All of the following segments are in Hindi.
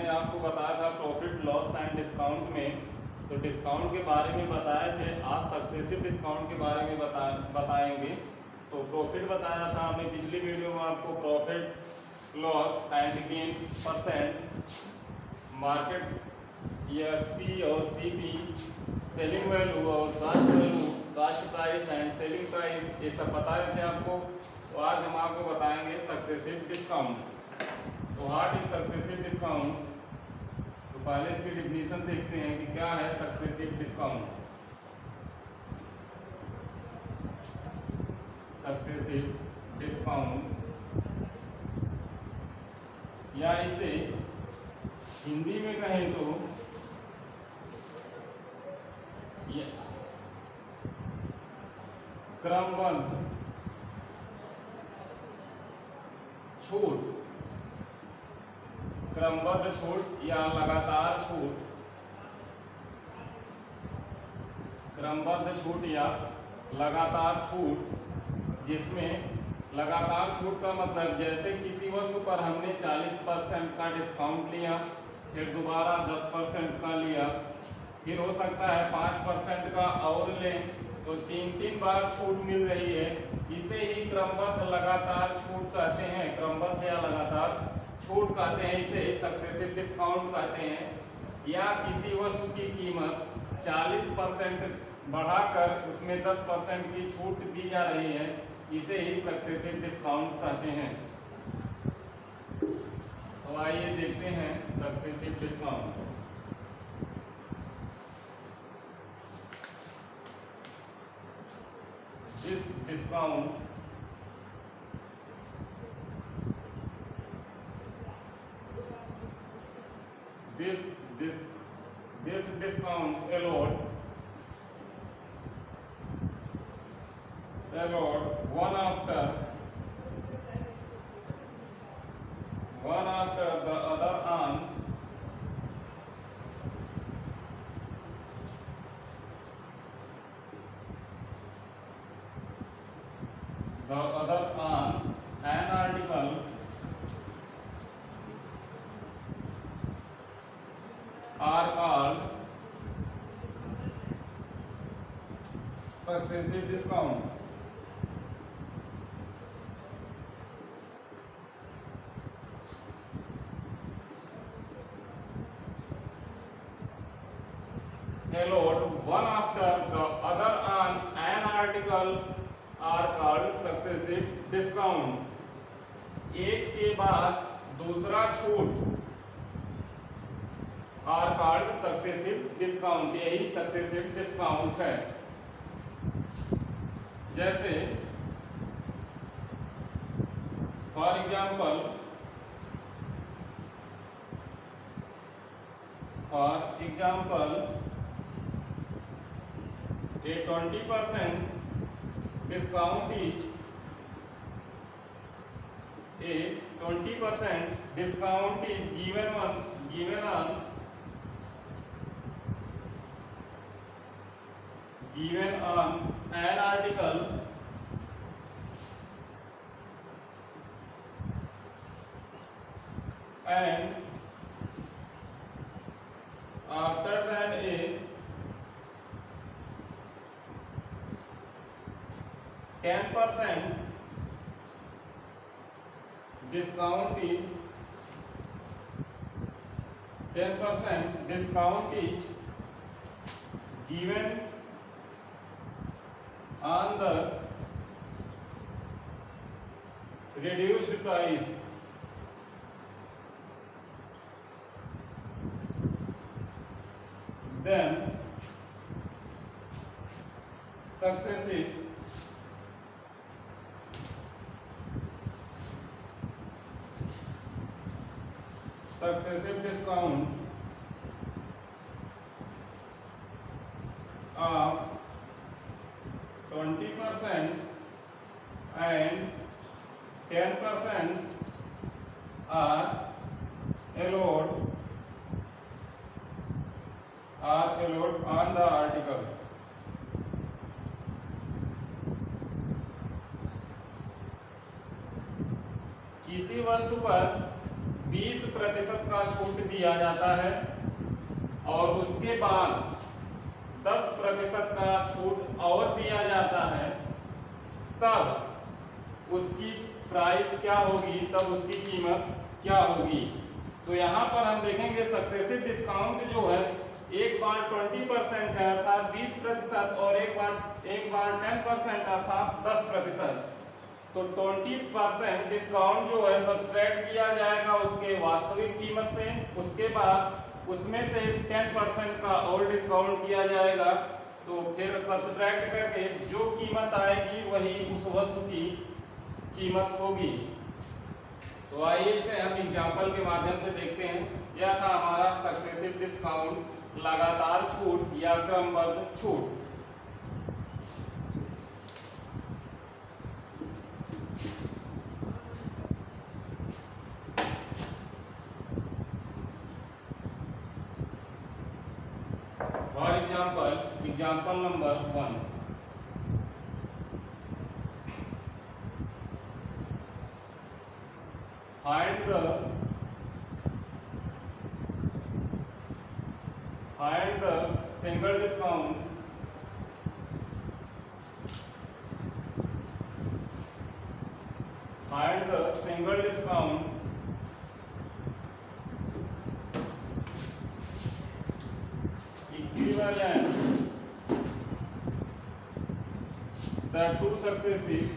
हमने आपको बताया था प्रॉफिट लॉस एंड डिस्काउंट में, तो डिस्काउंट के बारे में बताए थे। आज सक्सेसिव डिस्काउंट के बारे में बताएंगे। तो प्रॉफिट बताया था हमने पिछली वीडियो में आपको, profit loss and gain percent, market SP और सीपी, सेलिंग वैल्यू और cost value, cost price and selling price, ये सब बताए थे आपको। तो आज हम आपको बताएंगे सक्सेसिव डिस्काउंट। तो व्हाट इज सक्सेसिव डिस्काउंट? तो पहले इसकी डिफिनीशन देखते हैं कि क्या है सक्सेसिव डिस्काउंट। सक्सेसिव डिस्काउंट, या इसे हिंदी में कहें तो क्रमबद्ध छूट, क्रमबद्ध छूट या लगातार छूट, क्रमबद्ध छूट या लगातार छूट, जिसमें लगातार छूट का मतलब जैसे किसी वस्तु पर हमने 40% का डिस्काउंट लिया, फिर दोबारा 10% का लिया, फिर हो सकता है 5% का और लें, तो 3 बार छूट मिल रही है। इसे ही क्रमबद्ध लगातार छूट कहते हैं, क्रमबद्ध या लगातार छूट कहते हैं, इसे सक्सेसिव डिस्काउंट कहते हैं। या किसी वस्तु की कीमत 40% बढ़ाकर उसमें 10% की छूट दी जा रही है, इसे ही सक्सेसिव डिस्काउंट कहते हैं। तो आइए देखते हैं successive discount. This discount this discount allowed one after the other on an article are called successive discount. Allowed one after the other on an article are called successive discount. एक के बाद दूसरा छूट are called successive discount, यही सक्सेसिव डिस्काउंट है। जैसे for example a 20% discount is given on an article and after that a 10% discount is given on the reduced price, then successive discount of 20% and 10% are allowed on the article. किसी वस्तु पर 20% का छूट दिया जाता है और उसके बाद 10% का छूट और दिया जाता है, तब उसकी प्राइस क्या होगी, तब उसकी कीमत क्या होगी। तो यहाँ पर हम देखेंगे सक्सेसिव डिस्काउंट जो है एक बार 20% है अर्थात 20% और एक बार 10% अर्थात 10%। तो 20% डिस्काउंट जो है सब्सट्रैक्ट किया जाएगा उसके वास्तविक कीमत से, उसके बाद उसमें से 10% का और डिस्काउंट किया जाएगा। तो फिर सब्सट्रैक्ट करके जो कीमत आएगी वही उस वस्तु की कीमत होगी। तो आइए इसे हम एग्जाम्पल के माध्यम से देखते हैं। यह था हमारा सक्सेसिव डिस्काउंट, लगातार छूट या क्रमबद्ध छूट। For example number 1, find the single discount equivalent the two successive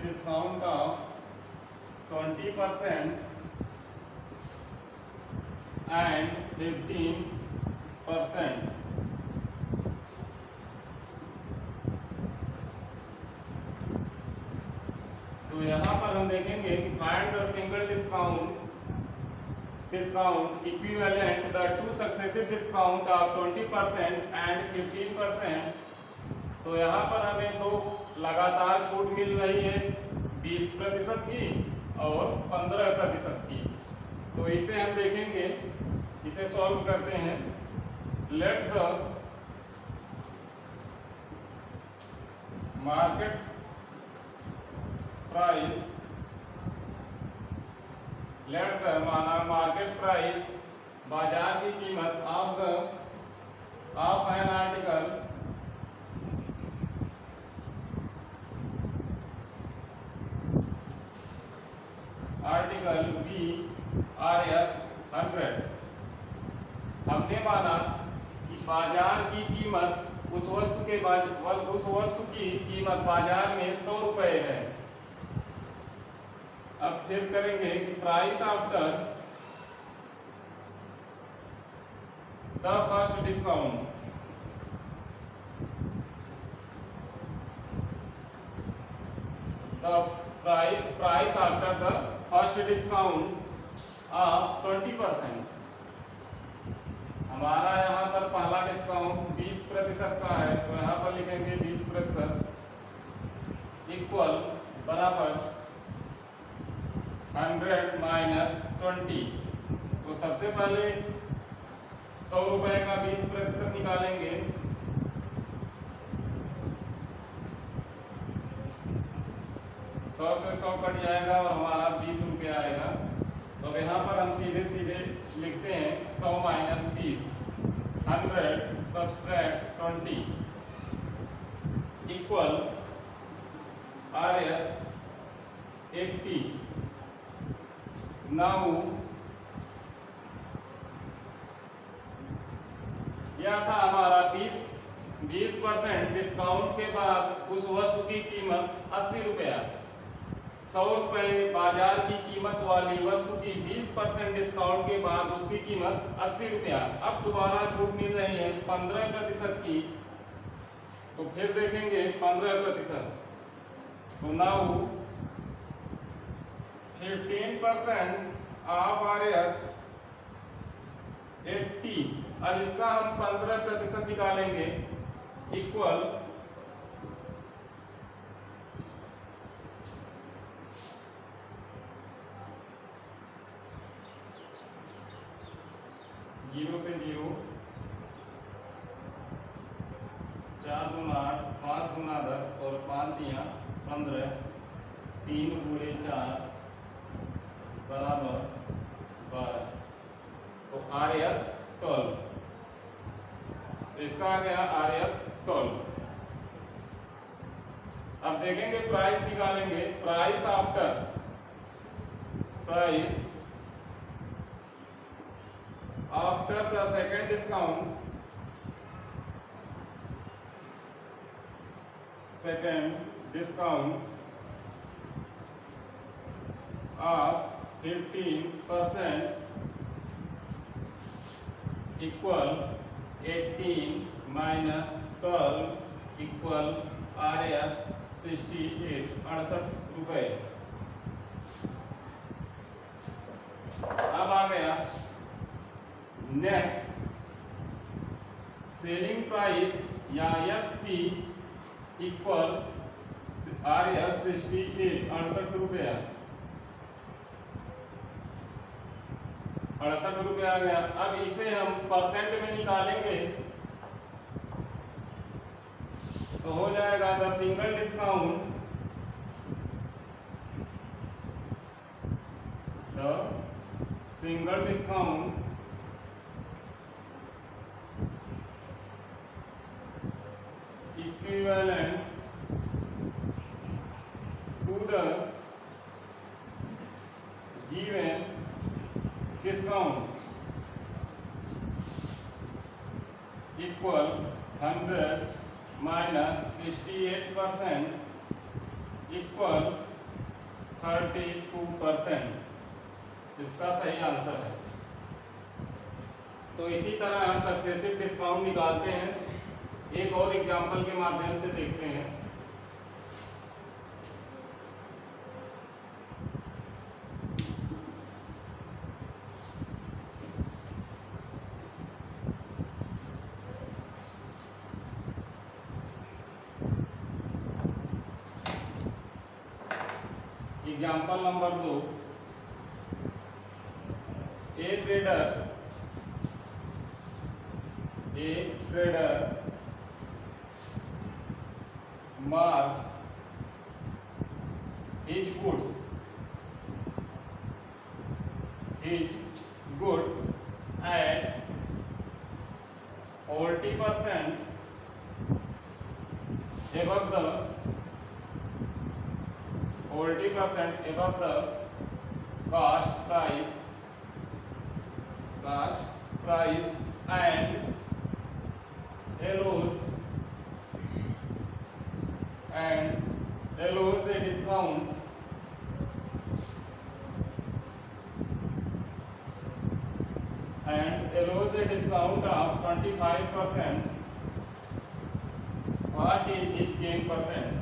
discount of 20% and 15%। तो यहाँ पर हम देखेंगे कि find the single discount equivalent the two successive discount of 20% and 15%। तो यहाँ पर हमें दो लगातार छूट मिल रही है 20% की और 15% की। तो इसे हम देखेंगे, इसे सॉल्व करते हैं। लेट द मार्केट प्राइस बाजार की कीमत ऑफ एन आर्टिकल BRS 100। हमने माना कि बाजार की कीमत उस वस्तु की कीमत बाजार में 100 रुपए है। अब फिर करेंगे कि price after the first discount, the price after the first discount of 20%। हमारा यहाँ पर पहला डिस्काउंट 20% का है, तो यहाँ पर लिखेंगे 20% इक्वल बराबर 100 माइनस 20। तो सबसे पहले 100 रुपए का 20% निकालेंगे, 100 से 100 कट जाएगा और हमारा 20 रुपया आएगा। तो अब यहाँ पर हम सीधे सीधे लिखते हैं 100 minus 20, 100 subtract 20 equal RS 80। Now यह था हमारा 20% डिस्काउंट के बाद उस वस्तु की कीमत 80 रुपया। 100 रुपए बाजार की कीमत वाली वस्तु की 20% डिस्काउंट के बाद उसकी कीमत 80 रुपया। अब दोबारा छूट मिल रही है 15% की, तो फिर देखेंगे 15%। तो नाउ 15% ऑफ RS 80। अब इसका हम 15% निकालेंगे इक्वल 4 दूना 8, 5 दूना 10 और 5 दिया 15, 3 गुणे 4 बराबर 12। तो RS 12, तो इसका आ गया RS 12। अब देखेंगे प्राइस निकालेंगे, price after the second discount, of 15% equal 18 minus 12 equal RS 68 रुपए। अब आ गया नेट सेलिंग प्राइस या SP इक्वल RS 68 रुपया, 68 रुपया आ गया। अब इसे हम परसेंट में निकालेंगे तो हो जाएगा the single discount, equivalent to the given discount equal 100 minus 68% equal 32%, इसका सही आंसर है। तो इसी तरह हम सक्सेसिव डिस्काउंट निकालते हैं, एक और एग्जांपल के माध्यम से देखते हैं। Example number 2, A trader marks his goods at 40% above the cost price and allows a discount of 25%. What is his gain percent?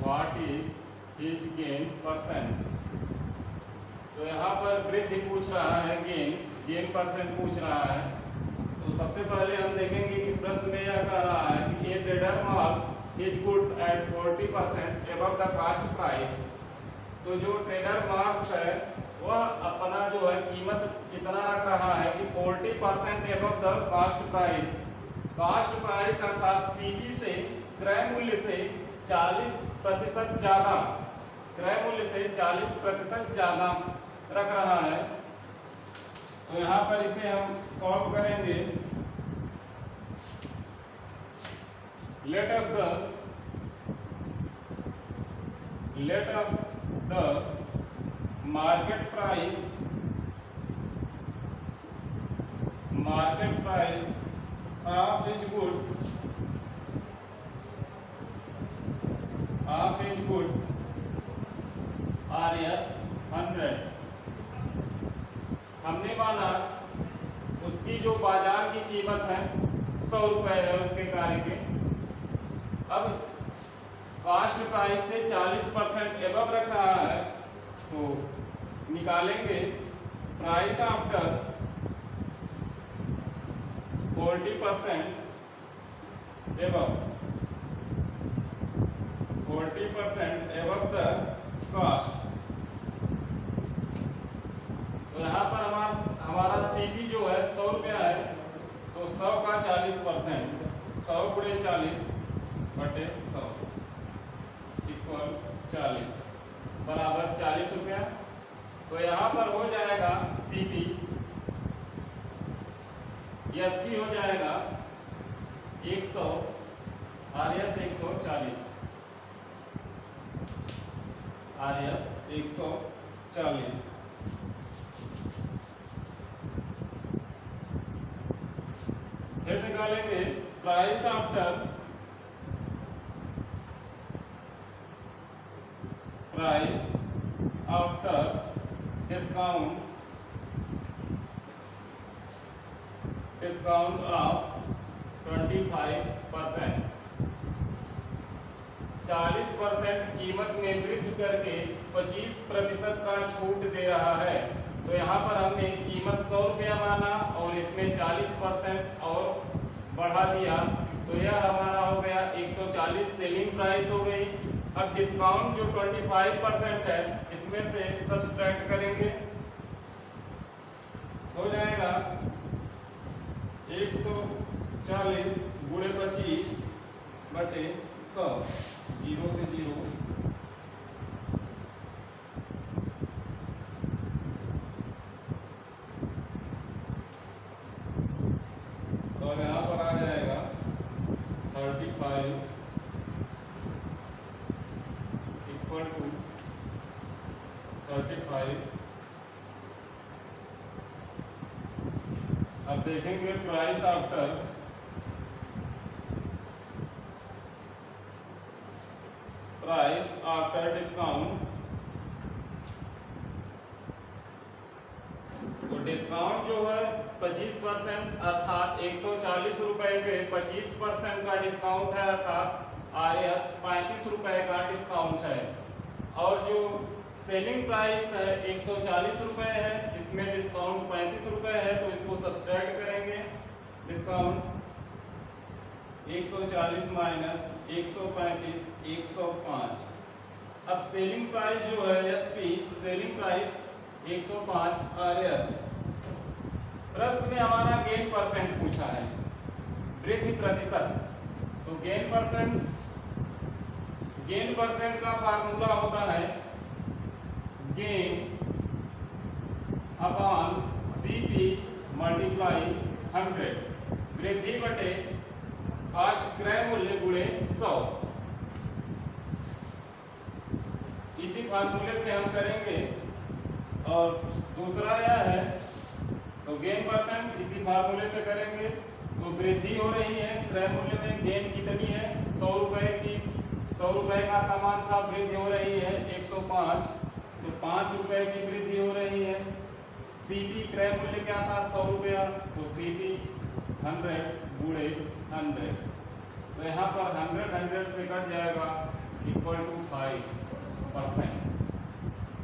What is his gain percent? तो यहाँ पर वृद्धि पूछ रहा है, गेन परसेंट पूछ रहा है। तो सबसे पहले हम देखेंगे कि प्रश्न में यह कह रहा है कि ए trader marks his goods at 40% above the cost price. तो जो ट्रेडर मार्क्स है वह अपना जो है कीमत कितना रख रहा है कि 40% above the cost price. Cost price अर्थात सीपी से, क्रय मूल्य से 40% ज्यादा, क्रय मूल्य से 40% ज्यादा रख रहा है। तो यहाँ पर इसे हम सॉल्व करेंगे। Let us the market price of his goods RS 100। हमने माना उसकी जो बाजार की कीमत है 100 रुपए है उसके कार्य के। अब कास्ट प्राइस से 40% एबव रख रहा है, तो निकालेंगे price after 40% above the cost. 100 का 40%, 100 गुणे 40 बटे 100 इक्वल 40 बराबर 40 रुपया। तो यहाँ पर हो जाएगा CP SP हो जाएगा 100 RS 140 RS 140। फिर निकालेंगे प्राइस आफ्टर डिस्काउंट ऑफ 25%। 40% कीमत में वृद्धि करके 25% का छूट दे रहा है। तो यहाँ पर हमने कीमत 100 रुपया माना और इसमें 40% और बढ़ा दिया, तो यह हमारा हो गया 140 सेलिंग प्राइस हो गई। अब डिस्काउंट जो 25% है इसमें से सब्सट्रैक्ट करेंगे, हो जाएगा 140 गुणे 25 बटे 100, 0 से 0 और यहाँ पर आ जाएगा 35 इक्वल टू 35। अब देखेंगे प्राइस आफ्टर डिस्काउंट। तो डिस्काउंट जो है 25% अर्थात 140 रुपए पे 25% का डिस्काउंट है, अर्थात RS 35 रुपए का डिस्काउंट है। और जो सेलिंग प्राइस है 140 रुपए है, इसमें डिस्काउंट 35 रुपए है, तो इसको सब्सट्रैक्ट करेंगे। Discount 140 minus 135 105। अब सेलिंग प्राइस जो है SP सेलिंग प्राइस 105 RS। प्रश्न में हमारा गेन परसेंट पूछा है, वृद्धि प्रतिशत। तो गेन परसेंट का फार्मूला होता है गेन अपॉन CP मल्टीप्लाई 100, वृद्धि बटे कास्ट क्रय मूल्य गुणे 100। इसी फार्मूले से हम करेंगे। और दूसरा यह है, तो गेन परसेंट इसी फार्मूले से करेंगे। तो वृद्धि हो रही है क्रय मूल्य में, गेन कितनी है 100 रुपए की, 100 रुपए का सामान था, वृद्धि हो रही है 105, तो 5 रुपए की वृद्धि हो रही है। CP क्रय मूल्य क्या था 100 रुपया, तो CP 100 गुणे 100। तो यहाँ पर 100 से कट जाएगा इक्वल टू 5%।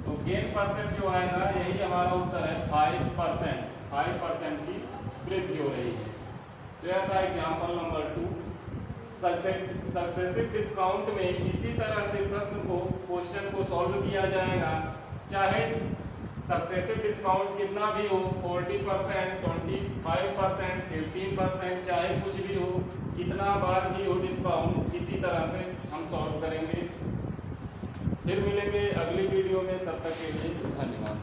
तो गेन परसेंट जो आएगा यही हमारा उत्तर है 5%। 5% की वृद्धि हो रही है। तो यह था एग्जाम्पल नंबर 2। सक्सेसिव डिस्काउंट में इसी तरह से प्रश्न को क्वेश्चन को सॉल्व किया जाएगा, चाहे सक्सेसिव डिस्काउंट कितना भी हो, 40%, 25%, 15%, चाहे कुछ भी हो, कितना बार भी हो डिस्काउंट, इसी तरह से हम सॉल्व करेंगे। फिर मिलेंगे अगली वीडियो में, तब तक के लिए धन्यवाद।